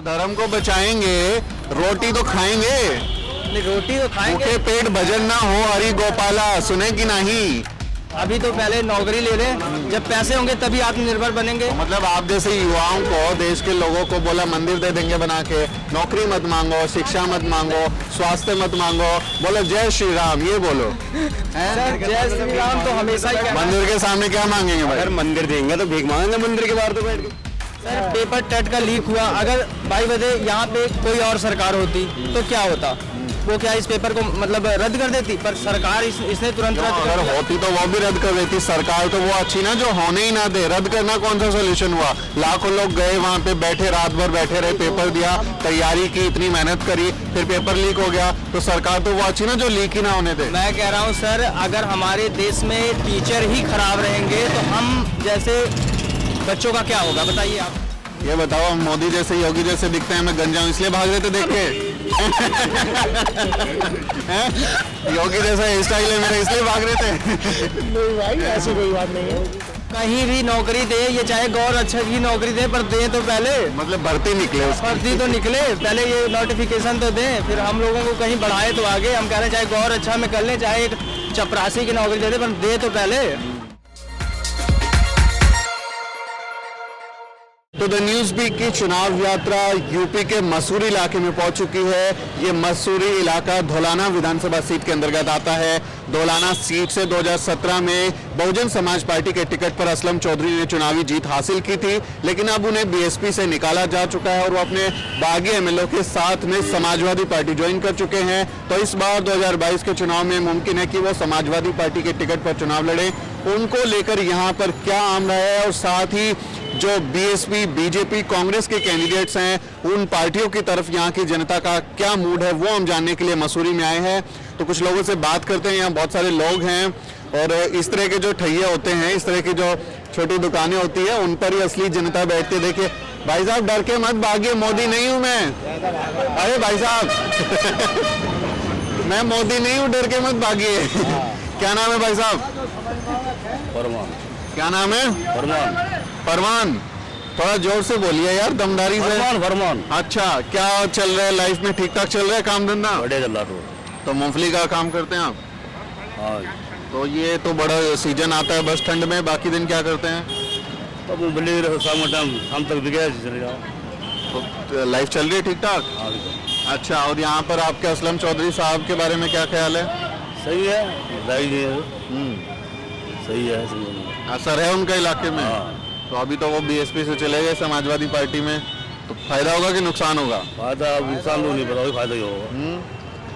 तो धर्म को बचाएंगे, रोटी तो खाएंगे। नहीं, रोटी तो खाएंगे। भूखे पेट भजन ना हो हरि गोपाला, सुने कि नहीं? अभी तो पहले नौकरी ले लें, जब पैसे होंगे तभी आत्मनिर्भर बनेंगे। मतलब आप जैसे युवाओं को, देश के लोगों को बोला मंदिर दे देंगे बना के, नौकरी मत मांगो, शिक्षा मत मांगो, स्वास्थ्य मत मांगो, बोलो जय श्री राम, ये बोलो। सर जय श्री राम तो हमेशा ही मंदिर के सामने क्या मांगेंगे भाई? अगर मंदिर देंगे तो भीख मांगेंगे मंदिर के बाहर तो बैठ के। सर पेपर टेट का लीक हुआ, अगर भाई बदे यहाँ पे कोई और सरकार होती तो क्या होता? वो क्या इस पेपर को मतलब रद्द कर देती? पर सरकार इसने तुरंत रद्द कर अगर दिया। होती तो वो भी रद्द कर देती सरकार, तो वो अच्छी ना जो होने ही ना दे। रद्द करना कौन सा सोल्यूशन हुआ? लाखों लोग गए वहाँ पे, बैठे रात भर बैठे रहे, पेपर दिया, तैयारी की, इतनी मेहनत करी, फिर पेपर लीक हो गया, तो सरकार तो वो अच्छी ना जो लीक ही ना होने दे। मैं कह रहा हूँ सर, अगर हमारे देश में टीचर ही खराब रहेंगे तो हम जैसे बच्चों का क्या होगा बताइए आप? ये बताओ, हम मोदी जैसे योगी जैसे दिखते हैं, मैं गंजा हूँ इसलिए भाग रहे थे देख के? योगी जैसा हेयर स्टाइल है मेरा इसलिए भाग रहे थे? नहीं भाई, ऐसी कोई बात नहीं है। कहीं भी नौकरी दे, ये चाहे गौर अच्छा की नौकरी दे, पर दे तो पहले मतलब भर्ती निकले उसकी। भर्ती तो निकले, पहले ये नोटिफिकेशन तो दें, फिर हम लोगों को कहीं बढ़ाए तो आगे। हम कह रहे हैं चाहे गौर अच्छा में कर लें, चाहे एक चपरासी की नौकरी दे दे, पर दे तो पहले। तो द न्यूज वीक की चुनाव यात्रा यूपी के मसूरी इलाके में पहुंच चुकी है। ये मसूरी इलाका धौलाना विधानसभा सीट के अंतर्गत आता है। धौलाना सीट से 2017 में बहुजन समाज पार्टी के टिकट पर असलम चौधरी ने चुनावी जीत हासिल की थी, लेकिन अब उन्हें बीएसपी से निकाला जा चुका है और वो अपने बागी एमएलए के साथ में समाजवादी पार्टी ज्वाइन कर चुके हैं। तो इस बार 2022 के चुनाव में मुमकिन है कि वो समाजवादी पार्टी के टिकट पर चुनाव लड़े। उनको लेकर यहाँ पर क्या आम रहा है और साथ ही जो बीएसपी, बीजेपी, कांग्रेस के कैंडिडेट्स हैं, उन पार्टियों की तरफ यहाँ की जनता का क्या मूड है, वो हम जानने के लिए मसूरी में आए हैं। तो कुछ लोगों से बात करते हैं। यहाँ बहुत सारे लोग हैं और इस तरह के जो ठैये होते हैं, इस तरह की जो छोटी दुकानें होती है, उन पर ही असली जनता बैठती है। देखिए भाई साहब, डर के मत भागिए, मोदी नहीं हूँ मैं। अरे भाई साहब मैं मोदी नहीं हूँ, डर के मत भागिए। क्या नाम है भाई साहब? फरमान। क्या नाम है? फरमान। परवान, थोड़ा जोर से बोलिए यार, दमदारी से। फरमान। अच्छा, क्या चल रहा है लाइफ में? ठीक ठाक चल रहा है काम धंधा? बढ़िया चल रहा। तो मूंगफली का काम करते हैं आप? हाँ। तो ये तो बड़ा सीजन आता है बस ठंड में, बाकी दिन क्या करते हैं? तो मूंगफली शाम तक बिके चलेगा। तो लाइफ चल रही है ठीक ठाक? अच्छा, और यहाँ पर आपके असलम चौधरी साहब के बारे में क्या ख्याल है? सही है, सही है, असर है उनका इलाके में? तो अभी तो वो बीएसपी से चले गए समाजवादी पार्टी में, तो फायदा होगा कि नुकसान होगा? फायदा नुकसान तो नहीं पता, फायदा ही होगा।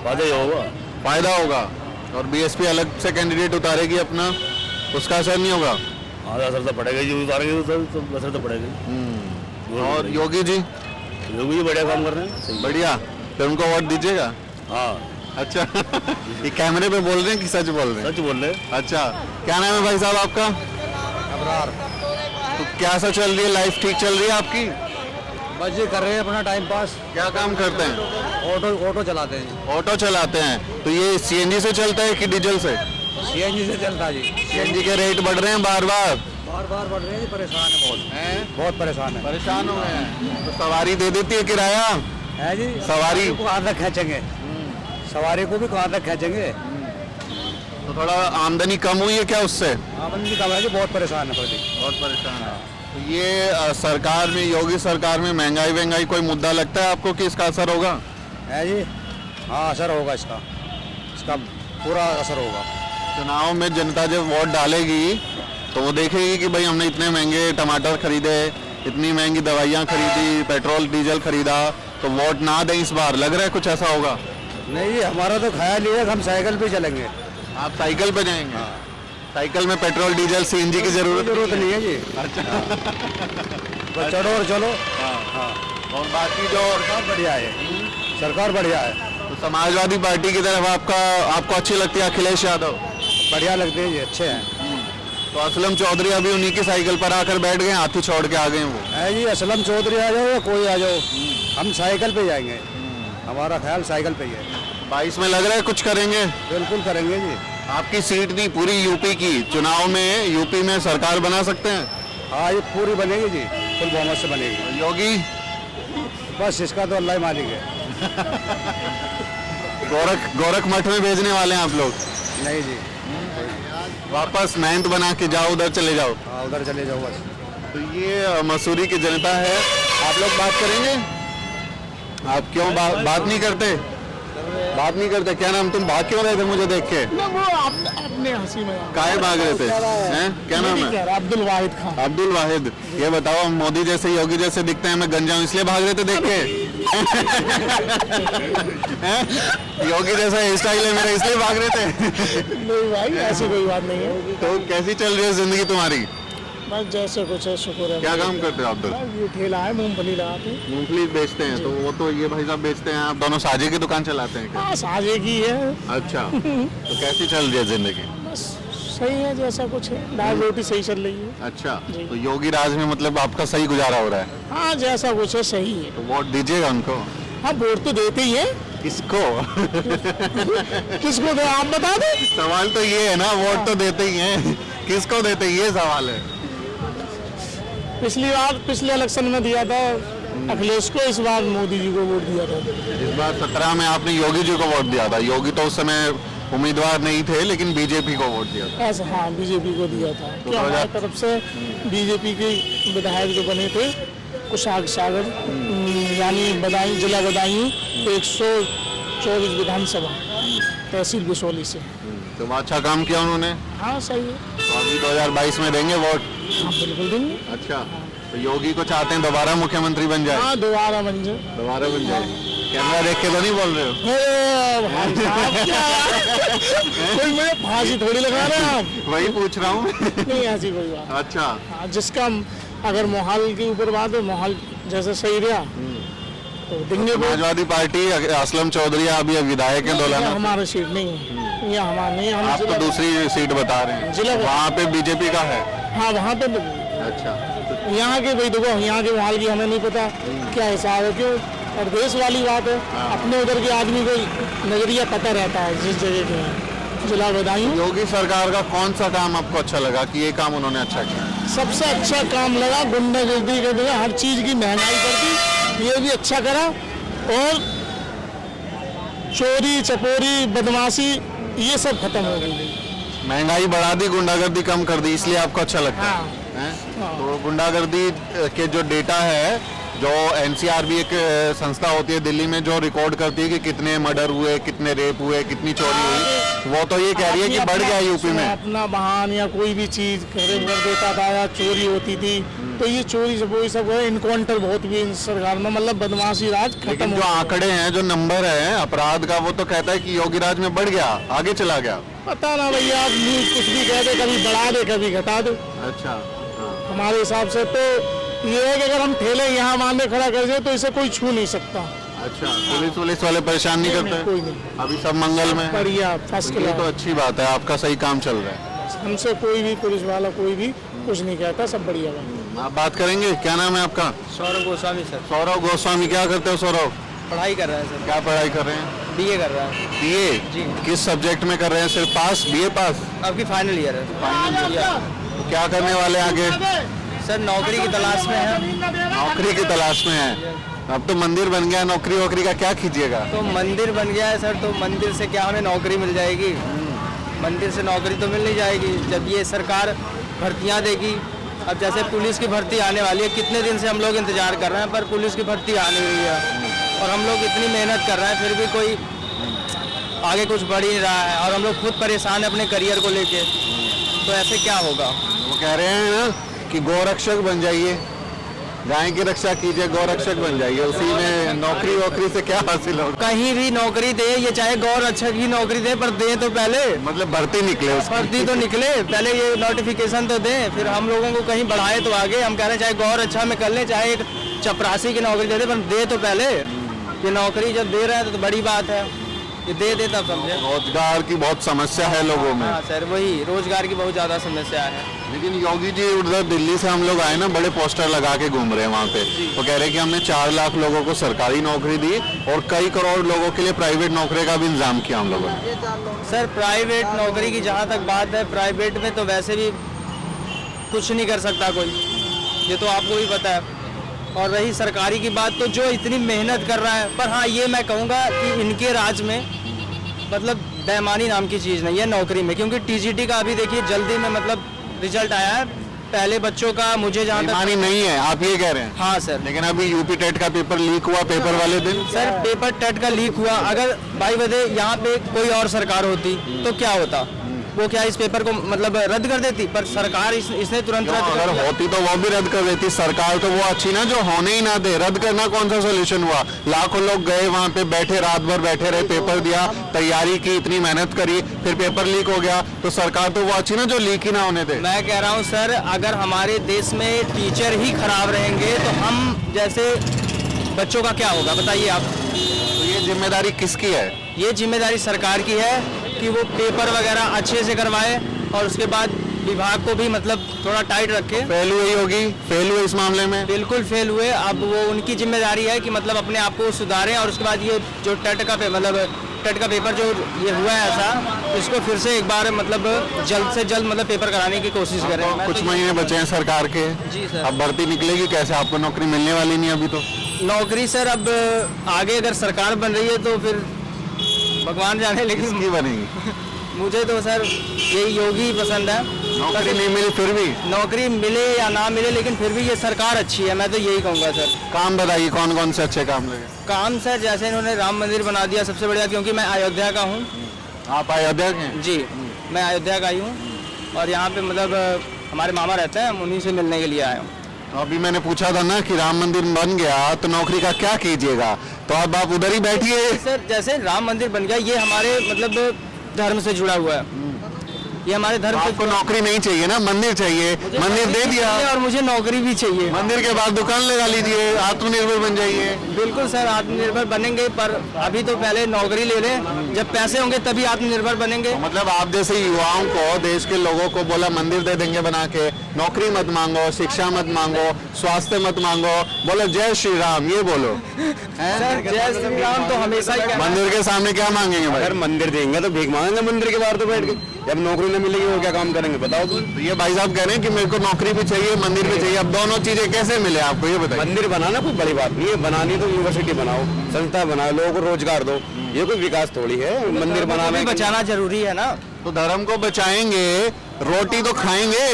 फायदा ही होगा। फायदा होगा। और बीएसपी अलग से कैंडिडेट उतारेगी अपना, उसका असर नहीं होगा? हाँ, असर तो पड़ेगा, जो उतारेंगे तो असर तो पड़ेगा। और योगी जी? योगी जी बढ़िया काम कर रहे हैं। बढ़िया, फिर उनको वोट दीजिएगा? हाँ। अच्छा ये कैमरे पे बोल रहे हैं कि सच बोल रहे हैं? सच बोल रहे हैं। अच्छा, क्या नाम है भाई साहब आपका? अबरार। तो क्या सा चल रही है, लाइफ ठीक चल रही है आपकी? बस ये कर रहे हैं अपना टाइम पास। क्या काम करते हैं? ऑटो चलाते हैं। ऑटो चलाते हैं। तो ये सीएनजी से चलता है कि डीजल से? सीएनजी से चलता है जी। सीएनजी के रेट बढ़ रहे हैं बार बार बढ़ रहे हैं, परेशान है बहुत परेशान है। परेशान हो गए हैं। तो सवारी दे देती है किराया? है जी, सवारी को कहाँ तक खींचेंगे? सवारी को भी कहाँ तक खींचेंगे? तो थोड़ा आमदनी कम हुई है क्या उससे? आमदनी कम है जी, बहुत परेशान है प्रति। बहुत परेशान है। तो ये सरकार में, योगी सरकार में महंगाई कोई मुद्दा लगता है आपको कि इसका असर होगा? है जी, हाँ असर होगा इसका पूरा असर होगा। चुनाव में जनता जब वोट डालेगी तो वो देखेगी कि भाई हमने इतने महंगे टमाटर खरीदे, इतनी महंगी दवाइयाँ खरीदी, पेट्रोल डीजल खरीदा, तो वोट ना दें इस बार। लग रहा है कुछ ऐसा होगा? नहीं, हमारा तो ख्याल ये है हम साइकिल पे चलेंगे। आप साइकिल पे जाएंगे? हाँ। साइकिल में पेट्रोल डीजल सीएनजी की जरूरत नहीं है जी। अच्छा बस चढ़ो और चलो। हाँ। और बाकी जो सरकार बढ़िया है, सरकार बढ़िया है। तो समाजवादी पार्टी की तरफ आपको अच्छी लगती है अखिलेश यादव? बढ़िया लगते हैं जी, अच्छे हैं। तो असलम चौधरी अभी उन्हीं की साइकिल पर आकर बैठ गए, हाथी छोड़ के आ गए वो? है जी, असलम चौधरी आ जाओ या कोई आ जाओ, हम साइकिल पे जाएंगे। हमारा ख्याल साइकिल पे ही है। 22 में लग रहा है कुछ करेंगे? बिल्कुल करेंगे जी। आपकी सीट नहीं, पूरी यूपी की चुनाव में यूपी में सरकार बना सकते हैं? हाँ, ये पूरी बनेगी जी, फुल बहुमत से बनेगी। योगी? बस इसका तो अल्लाह ही मालिक है। गोरख मठ में भेजने वाले हैं आप लोग? नहीं जी, वापस मेहनत बना के जाओ, उधर चले जाओ। हाँ उधर चले जाओ बस। तो ये मसूरी की जनता है। आप लोग बात करेंगे? आप क्यों बात नहीं करते? बात नहीं करते? क्या नाम, तुम भाग क्यों रहे थे मुझे देख के? वो अपने हंसी में काहे भाग रहे थे? हैं? क्या नाम है? अब्दुल वाहिद खान। अब्दुल वाहिद। ये बताओ, मोदी जैसे योगी जैसे दिखते हैं, मैं गंजा हूं इसलिए भाग रहे थे देख के? हैं? योगी जैसा हेयर स्टाइल है मेरा इसलिए भाग रहे थे? नहीं भाई, ऐसी कोई बात नहीं है। तो कैसी चल रही है जिंदगी तुम्हारी? बस जैसे कुछ है, शुक्र है। क्या काम करते हो आप? बस ये ठेला है, मूंगफली लगाते हैं। मूंगफली बेचते हैं? तो वो तो ये भाई साहब बेचते हैं, आप दोनों साझे की दुकान चलाते हैं क्या? हाँ, साझे की है। अच्छा, तो कैसी चल रही है जिंदगी? बस सही है, जैसा कुछ है, दाल रोटी सही चल रही है। अच्छा, जी। तो योगी राज में मतलब आपका सही गुजारा हो रहा है? हाँ, जैसा कुछ है सही है। तो वोट दीजिएगा उनको? हाँ, वोट तो देते ही है। किसको? किसको दे आप बता दो। सवाल तो ये है ना, वोट तो देते ही हैं, किसको देते ये सवाल है। पिछली बार पिछले इलेक्शन में दिया था अखिलेश को, इस बार मोदी जी को वोट दिया था। इस बार 17 में आपने योगी जी को वोट दिया था। योगी तो उस समय उम्मीदवार नहीं थे, लेकिन बीजेपी को वोट दिया था। ऐसा, हाँ, बीजेपी को दिया था। तो तो हमारी तरफ से बीजेपी के विधायक जो बने थे, कुशाग सागर, यानी बदायूं, जिला बदायूं, 124 विधानसभा, तहसील बिसौली से। तो अच्छा काम किया उन्होंने। हाँ, सही है। तो अभी 2022 में देंगे वोट? हाँ, बिल्कुल देंगे। अच्छा, तो योगी को चाहते हैं दोबारा मुख्यमंत्री बन जाए? हाँ, दोबारा बन जाए। दोबारा बन जाए। कैमरा देख के तो नहीं बोल रहे हो? अरे भाई साहब, क्या कोई मुझे फांसी थोड़ी लगा रहे हैं आप? वही पूछ रहा हूँ। नहीं, ऐसी कोई बात। अच्छा, हाँ, जिसका अगर मोहाल के ऊपर बात है, मोहाल जैसे सही रहा तो देंगे वोट। समाजवादी पार्टी, असलम चौधरी अभी विधायक है ये दोलाना। हमारा सीट नहीं है, ये हमारा नहीं है। हम आप तो जिला- दूसरी सीट बता रहे हैं, जिला- वहाँ पे बीजेपी का है। हाँ, वहाँ पे अच्छा, यहाँ के भाई देखो, यहाँ के मोहाल की हमें नहीं पता क्या हिसाब है, क्यों, और देश वाली बात है। अपने उधर के आदमी को नजरिया पता रहता है जिस जगह के हैं। जिला बदायूं योगी सरकार का कौन सा काम आपको अच्छा लगा कि ये काम उन्होंने अच्छा किया? सबसे अच्छा काम लगा, गुंडागर्दी कर दिया, हर चीज की महंगाई कर दी, ये भी अच्छा करा, और चोरी चपोरी बदमाशी ये सब खत्म हो गई। महंगाई बढ़ा दी, गुंडागर्दी कम कर दी, इसलिए आपको अच्छा लगता हाँ। है? तो गुंडागर्दी के जो डेटा है, जो एनसीआरबी एक संस्था होती है दिल्ली में, जो रिकॉर्ड करती है कि कितने मर्डर हुए, कितने रेप हुए, कितनी चोरी हुई, वो तो ये कह रही है कि बढ़ गया यूपी में। अपना वाहन या कोई भी चीज खरीद कर देता था या चोरी होती थी, तो ये चोरी चपोरी सब इनकाउंटर बहुत हुए इन सरकार में, मतलब बदमाशी राज खत्म लेकिन हो जो गया। आंकड़े हैं, जो नंबर है अपराध का, वो तो कहता है कि योगी राज में बढ़ गया, आगे चला गया। पता ना भैया, आप न्यूज कुछ भी कह दे, कभी बढ़ा दे कभी घटा दे। अच्छा, हमारे हिसाब से तो ये है कि अगर हम ठेले यहाँ वहाँ में खड़ा कर दें तो इसे कोई छू नहीं सकता। अच्छा, पुलिस वाले परेशान नहीं करते? कोई नहीं, अभी सब मंगल में है। बढ़िया फर्स्ट तो ये तो क्लास। अच्छी बात है, आपका सही काम चल रहा है। हमसे कोई भी पुलिस वाला कोई भी कुछ नहीं कहता, सब बढ़िया बात। आप बात करेंगे? क्या नाम है आपका? सौरभ गोस्वामी सर। सौरभ गोस्वामी। क्या करते हो सौरभ? पढ़ाई कर रहा है सर, क्या पढ़ाई कर रहे हैं? बीए कर रहा है। बीए? जी। किस सब्जेक्ट में कर रहे हैं? सिर्फ पास, बीए पास? अब की फाइनल ईयर है तो क्या करने वाले हैं आगे? सर, नौकरी की तलाश में है। नौकरी की तलाश में है। अब तो मंदिर बन गया, नौकरी वोकरी का क्या कीजिएगा? तो मंदिर बन गया है सर, तो मंदिर से क्या हमें नौकरी मिल जाएगी? मंदिर से नौकरी तो मिल नहीं जाएगी जब ये सरकार भर्तियां देगी। अब जैसे पुलिस की भर्ती आने वाली है, कितने दिन से हम लोग इंतजार कर रहे हैं, पर पुलिस की भर्ती आ नहीं रही है, और हम लोग इतनी मेहनत कर रहे हैं, फिर भी कोई आगे कुछ बढ़ ही नहीं रहा है, और हम लोग खुद परेशान हैं अपने करियर को लेके। तो ऐसे क्या होगा? वो कह रहे हैं ना कि गोरक्षक बन जाइए, गाय की रक्षा कीजिए, गोरक्षक बन जाइए, उसी में नौकरी वोकरी से क्या हासिल होगा? कहीं भी नौकरी दे, ये चाहे गौर अच्छा की नौकरी दे, पर दे तो पहले, मतलब भर्ती निकले उसकी। भर्ती तो निकले पहले, ये नोटिफिकेशन तो दें, फिर हम लोगों को कहीं बढ़ाए तो आगे। हम कह रहे हैं चाहे गौर अच्छा में कर लें, चाहे एक चपरासी की नौकरी दे दे, पर दे तो पहले। ये नौकरी जब दे रहा है तो बड़ी बात है, ये दे दे तब समझे। रोजगार की बहुत समस्या है लोगों में। हाँ सर, वही रोजगार की बहुत ज़्यादा समस्या है। लेकिन योगी जी उधर दिल्ली से हम लोग आए ना, बड़े पोस्टर लगा के घूम रहे हैं वहाँ पे। वो कह रहे हैं कि हमने 4 लाख लोगों को सरकारी नौकरी दी और कई करोड़ लोगों के लिए प्राइवेट नौकरी का भी इंतजाम किया हम लोगों ने। सर, प्राइवेट नौकरी की जहाँ तक बात है, प्राइवेट में तो वैसे भी कुछ नहीं कर सकता कोई, ये तो आपको भी पता है। और रही सरकारी की बात, तो जो इतनी मेहनत कर रहा है, पर हाँ ये मैं कहूँगा कि इनके राज में मतलब बेईमानी नाम की चीज़ नहीं है नौकरी में, क्योंकि टीजीटी का अभी देखिए जल्दी में मतलब रिजल्ट आया है। पहले बच्चों का मुझे जहाँ तक, बेईमानी नहीं है आप ये कह रहे हैं? हाँ सर। लेकिन अभी यूपी टेट का पेपर लीक हुआ पेपर वाले दिन। सर पेपर टेट का लीक हुआ, अगर भाई बदे यहाँ पे कोई और सरकार होती तो क्या होता, वो क्या इस पेपर को मतलब रद्द कर देती, पर सरकार इसने तुरंत रद्द कर अगर दिया। होती तो वो भी रद्द कर देती सरकार, तो वो अच्छी ना जो होने ही ना दे। रद्द करना कौन सा सोल्यूशन हुआ? लाखों लोग गए वहां पे, बैठे रात भर बैठे रहे, पेपर दिया, तैयारी की, इतनी मेहनत करी, फिर पेपर लीक हो गया, तो सरकार तो वो अच्छी ना जो लीक ही ना होने दे। मैं कह रहा हूँ सर, अगर हमारे देश में टीचर ही खराब रहेंगे तो हम जैसे बच्चों का क्या होगा बताइए आप। तो ये जिम्मेदारी किसकी है? ये जिम्मेदारी सरकार की है कि वो पेपर वगैरह अच्छे से करवाए और उसके बाद विभाग को भी मतलब थोड़ा टाइट रखे। फेल हुई होगी, फेल हुए इस मामले में? बिल्कुल फेल हुए, अब वो उनकी जिम्मेदारी है कि मतलब अपने आप को सुधारें, और उसके बाद ये जो टेट का पेपर जो ये हुआ है ऐसा, इसको फिर से एक बार मतलब जल्द से जल्द मतलब पेपर कराने की कोशिश करें। मैं कुछ तो महीने बचे हैं सरकार के। जी सर। अब भर्ती निकलेगी कैसे? आपको नौकरी मिलने वाली नहीं अभी तो। नौकरी सर अब आगे अगर सरकार बन रही है तो फिर भगवान जाने, लेकिन किसकी बनेगी? मुझे तो सर यही योगी पसंद है। नौकरी नहीं मिली फिर भी? नौकरी मिले या ना मिले, लेकिन फिर भी ये सरकार अच्छी है, मैं तो यही कहूँगा सर। काम बताइए कौन कौन से अच्छे काम लगे? काम सर जैसे इन्होंने राम मंदिर बना दिया सबसे बढ़िया, क्योंकि मैं अयोध्या का हूँ। आप अयोध्या के हैं? जी, मैं अयोध्या का ही हूँ, और यहाँ पे मतलब हमारे मामा रहते हैं, हम उन्हीं से मिलने के लिए आए हूँ। तो अभी मैंने पूछा था ना कि राम मंदिर बन गया तो नौकरी का क्या कीजिएगा, तो अब आप उधर ही बैठिए। सर जैसे राम मंदिर बन गया, ये हमारे मतलब धर्म से जुड़ा हुआ है, ये हमारे धर्म से। आपको नौकरी नहीं चाहिए ना, मंदिर चाहिए, मंदिर दे दिया, और मुझे नौकरी भी चाहिए। मंदिर के बाद दुकान लगा लीजिए, आत्मनिर्भर बन जाइए। बिल्कुल सर, आत्मनिर्भर बनेंगे, पर अभी तो पहले नौकरी ले लें, जब पैसे होंगे तभी आत्मनिर्भर बनेंगे। मतलब आप जैसे युवाओं को, देश के लोगों को बोला मंदिर दे देंगे बना के, नौकरी मत मांगो, शिक्षा मत मांगो, स्वास्थ्य मत मांगो, बोलो जय श्री राम, ये बोलो। सर जय श्री राम तो हमेशा ही कहना है। मंदिर के सामने क्या मांगेंगे भाई? अगर मंदिर देंगे तो भीख मांगेंगे मंदिर के बाहर तो बैठ के। जब नौकरी न मिलेगी वो क्या काम करेंगे बताओ तुम? तो ये भाई साहब कह रहे हैं कि मेरे को नौकरी भी चाहिए, मंदिर भी चाहिए, अब दोनों चीजें कैसे मिले आपको ये बताइए। मंदिर बनाना कोई बड़ी बात नहीं है, बनानी तो यूनिवर्सिटी बनाओ, संस्था बनाओ, लोगों को रोजगार दो, ये कोई विकास थोड़ी है। मंदिर बनाना भी बचाना जरूरी है ना। तो धर्म को बचाएंगे, रोटी तो खाएंगे,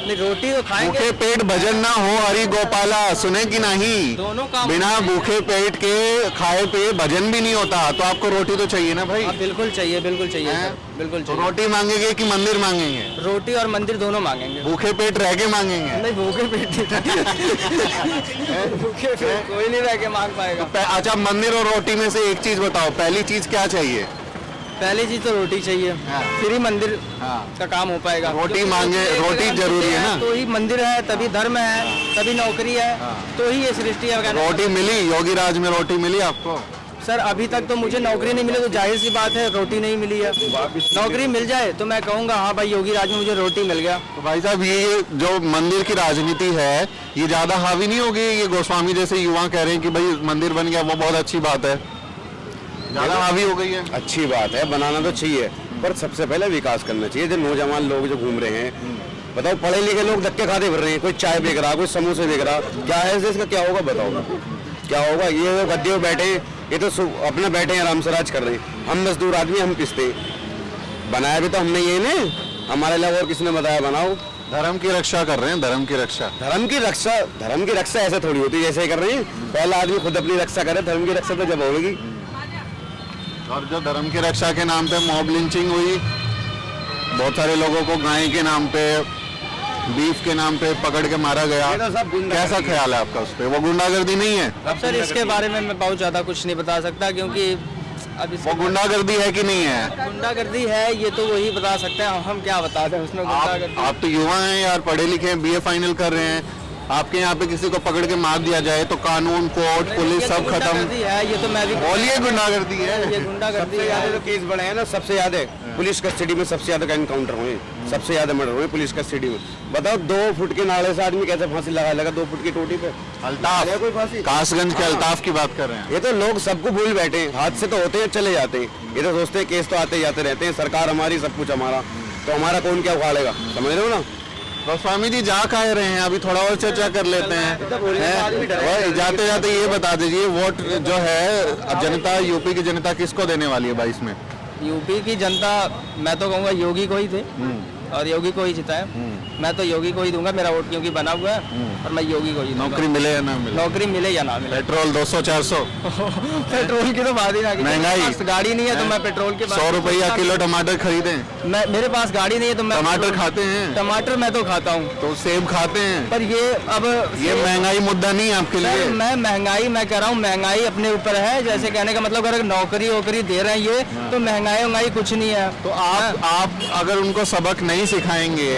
नहीं रोटी तो खाएंगे। भूखे पेट भजन ना हो हरि गोपाला, सुने कि नहीं? दोनों काम बिना भूखे पेट के खाए पे भजन भी नहीं होता, तो आपको रोटी तो चाहिए ना भाई। बिल्कुल चाहिए, बिल्कुल चाहिए सर, बिल्कुल तो चाहिए। रोटी मांगेंगे कि मंदिर मांगेंगे? रोटी और मंदिर दोनों मांगेंगे। भूखे पेट रह के मांगेंगे? नहीं भूखे पेट भूखे पेट कोई नहीं रह के मांग पाएगा। अच्छा मंदिर और रोटी में से एक चीज बताओ, पहली चीज क्या चाहिए? पहली चीज तो रोटी चाहिए, हाँ। फिर ही मंदिर हाँ। का काम हो पाएगा। रोटी क्योंकि मांगे, रोटी जरूरी है ना। तो ही मंदिर है, तभी धर्म है, तभी नौकरी है, तो ही ये सृष्टि है। रोटी मिली? योगी राज में रोटी मिली आपको? सर अभी तक तो मुझे नौकरी नहीं मिली, तो जाहिर सी बात है रोटी नहीं मिली है। नौकरी मिल जाए तो मैं कहूँगा हाँ भाई योगी राज में मुझे रोटी मिल गया। तो भाई साहब ये जो मंदिर की राजनीति है ये ज्यादा हावी नहीं होगी? ये गोस्वामी जैसे युवा कह रहे हैं कि भाई मंदिर बन गया वो बहुत अच्छी बात है, ज्यादा हावी हो गई है? अच्छी बात है, बनाना तो चाहिए, पर सबसे पहले विकास करना चाहिए। जो नौजवान लोग जो घूम रहे हैं, बताओ पढ़े लिखे लोग धक्के खाते फिर रहे हैं, कोई चाय बेच रहा, कोई समोसे बेच रहा, क्या है इस देश का? क्या होगा बताओ, क्या होगा? ये गद्दे पे बैठे, ये तो अपना बैठे हैं आराम से राज कर रहे हैं। हम मजदूर आदमी, हम पिसते हैं। बनाया भी तो हमने ये ने, हमारे अलावा और किसने बताया बनाओ? धर्म की रक्षा कर रहे हैं, धर्म की रक्षा। धर्म की रक्षा ऐसे थोड़ी होती है जैसे कर रहे हैं। पहला आदमी खुद अपनी रक्षा करे, धर्म की रक्षा तो जब होगी। और जो धर्म की रक्षा के नाम पे मॉब लिंचिंग हुई, बहुत सारे लोगों को गाय के नाम पे, बीफ के नाम पे पकड़ के मारा गया, ये तो सब गुंडागर्दी कैसा ख्याल है आपका उस पे? वो गुंडागर्दी नहीं है? अब सर इसके बारे में मैं बहुत ज़्यादा कुछ नहीं बता सकता, क्योंकि अब वो गुंडागर्दी है कि नहीं है? गुंडागर्दी है ये तो वही बता सकते हैं, हम क्या बता दें उसमें गुंडागर्दी। आप तो युवा हैं यार, पढ़े लिखे हैं, बीए फाइनल कर रहे हैं, आपके यहाँ पे किसी को पकड़ के मार दिया जाए तो कानून, कोर्ट, पुलिस सब खत्म। गुंडागर्दी है ये तो मैं भी बोलिए गुंडागर्दी है। ये गुंडागर्दी सबसे ज्यादा है। जो केस बढ़े हैं ना, सबसे ज्यादा पुलिस कस्टडी में सबसे ज्यादा एनकाउंटर हुए, सबसे ज्यादा मर्डर हुए पुलिस कस्टडी में। बताओ 2 फुट के नाले से आदमी कैसे फांसी लगा 2 फुट की टोटी पे? अल्ताफ, कोई फांसी? कासगंज के अल्ताफ की बात कर रहे हैं। ये तो लोग सबको भूल बैठे हैं, हादसे तो होते हैं चले जाते हैं, ये तो सोचते हैं केस तो आते जाते रहते हैं, सरकार हमारी सब कुछ हमारा, तो हमारा कौन क्या उखाड़ेगा, समझ रहे हो ना? गोस्वामी जी जा कह रहे हैं, अभी थोड़ा और चर्चा कर लेते हैं। और जाते जाते ये बता दीजिए, वोट जो है अब जनता, यूपी की जनता किसको देने वाली है 22 में? यूपी की जनता मैं तो कहूँगा योगी को ही थे और योगी को ही जिताए। मैं तो योगी को ही दूंगा, मेरा वोट क्योंकि बना हुआ है और मैं योगी को ही दूंगा। नौकरी मिले या ना मिले? नौकरी मिले या ना मिले। पेट्रोल 200-400, पेट्रोल की तो बात ही ना की। महंगाई। मेरे पास गाड़ी नहीं है तो मैं पेट्रोल के 100 रुपया किलो टमाटर खरीदें? मेरे पास गाड़ी नहीं है तो मैं टमाटर खाते हैं? टमाटर मैं तो खाता हूँ। तो सेब खाते हैं? पर ये अब ये महंगाई मुद्दा नहीं है आपके सर, लिए? मैं कह रहा हूँ महंगाई अपने ऊपर है। जैसे कहने का मतलब अगर नौकरी वोकरी दे रहे हैं ये तो महंगाई कुछ नहीं है। तो आप अगर उनको सबक नहीं सिखाएंगे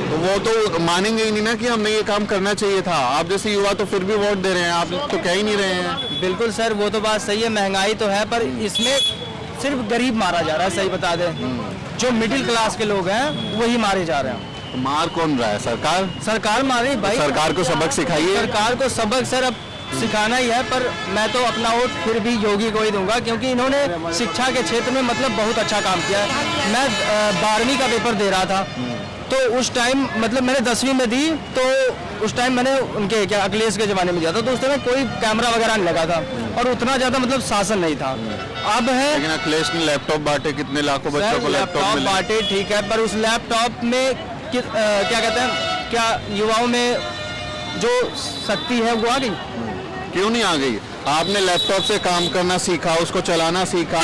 तो वो तो मानेंगे ही नहीं ना कि हमने ये काम करना चाहिए था। आप जैसे युवा तो फिर भी वोट दे रहे हैं, आप तो कह ही नहीं रहे हैं। बिल्कुल सर, वो तो बात सही है, महंगाई तो है, पर इसमें सिर्फ गरीब मारा जा रहा है। सही बता दें, जो मिडिल क्लास के लोग हैं वही मारे जा रहे हैं। तो मार कौन रहा है? सरकार मार रही भाई। सरकार को सबक सिखाइए। सरकार को सबक सर अब सिखाना ही है, पर मैं तो अपना वोट फिर भी योगी को ही दूंगा क्योंकि इन्होंने शिक्षा के क्षेत्र में मतलब बहुत अच्छा काम किया है। मैं 12वीं का पेपर दे रहा था तो उस टाइम मतलब मैंने 10वीं में दी, तो उस टाइम मैंने उनके क्या अखिलेश के ज़माने में दिया था, तो उस टाइम कोई कैमरा वगैरह नहीं लगा था और उतना ज़्यादा मतलब शासन नहीं था। अब है, लेकिन अखिलेश ने लैपटॉप बांटे, कितने लाखों बच्चों को लैपटॉप मिले। बांटे ठीक है, पर उस लैपटॉप में क्या कहते हैं, क्या युवाओं में जो शक्ति है वो आ गई? क्यों नहीं आ गई? आपने लैपटॉप से काम करना सीखा, उसको चलाना सीखा।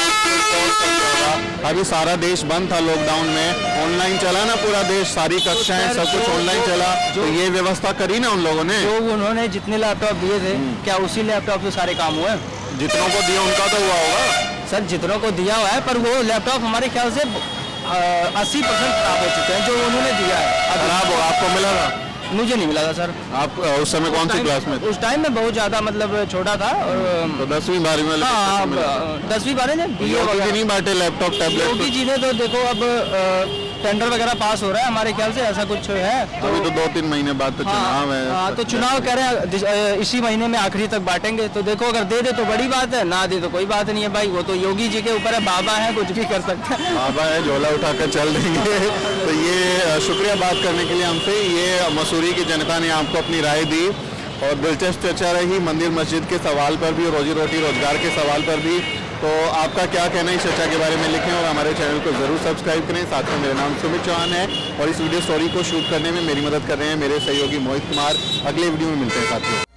अभी सारा देश बंद था लॉकडाउन में, ऑनलाइन चला ना पूरा देश, सारी कक्षाएं सब कुछ ऑनलाइन चला। तो ये व्यवस्था करी ना उन लोगों ने। जो उन्होंने जितने लैपटॉप दिए थे क्या उसी लैपटॉप से सारे काम हुए? जितनों को दिया उनका तो हुआ होगा सर, जितनों को दिया हुआ है, पर वो लैपटॉप हमारे ख्याल से 80% खराब हो चुके हैं जो उन्होंने दिया है। खराब हो, आपको मिला था? मुझे नहीं मिला था सर। आप उस समय कौन सी क्लास में थे? उस टाइम में बहुत ज्यादा मतलब छोटा था और तो 10वीं 12वीं में। हाँ, 10वीं 12वीं में योगी नहीं बांटे लैपटॉप टैबलेट? योगी जी ने तो देखो अब टेंडर वगैरह पास हो रहा है हमारे ख्याल से, ऐसा कुछ है। अभी तो 2-3 महीने बाद तो चुनाव है। हाँ, तो चुनाव कह रहे हैं इसी महीने में आखिरी तक बांटेंगे, तो देखो अगर दे दे तो बड़ी बात है, ना दे तो कोई बात नहीं है भाई। वो तो योगी जी के ऊपर है, बाबा है, कुछ भी कर सकते हैं। बाबा है, झोला उठाकर चल देंगे। तो ये शुक्रिया बात करने के लिए हमसे। ये मसूरी की जनता ने आपको अपनी राय दी और दिलचस्प चर्चा रही मंदिर मस्जिद के सवाल पर भी, रोजी रोटी रोजगार के सवाल पर भी। तो आपका क्या कहना है इस चर्चा के बारे में लिखें और हमारे चैनल को जरूर सब्सक्राइब करें। साथ में मेरा नाम सुमित चौहान है और इस वीडियो स्टोरी को शूट करने में मेरी मदद कर रहे हैं मेरे सहयोगी मोहित कुमार। अगले वीडियो में मिलते हैं साथियों।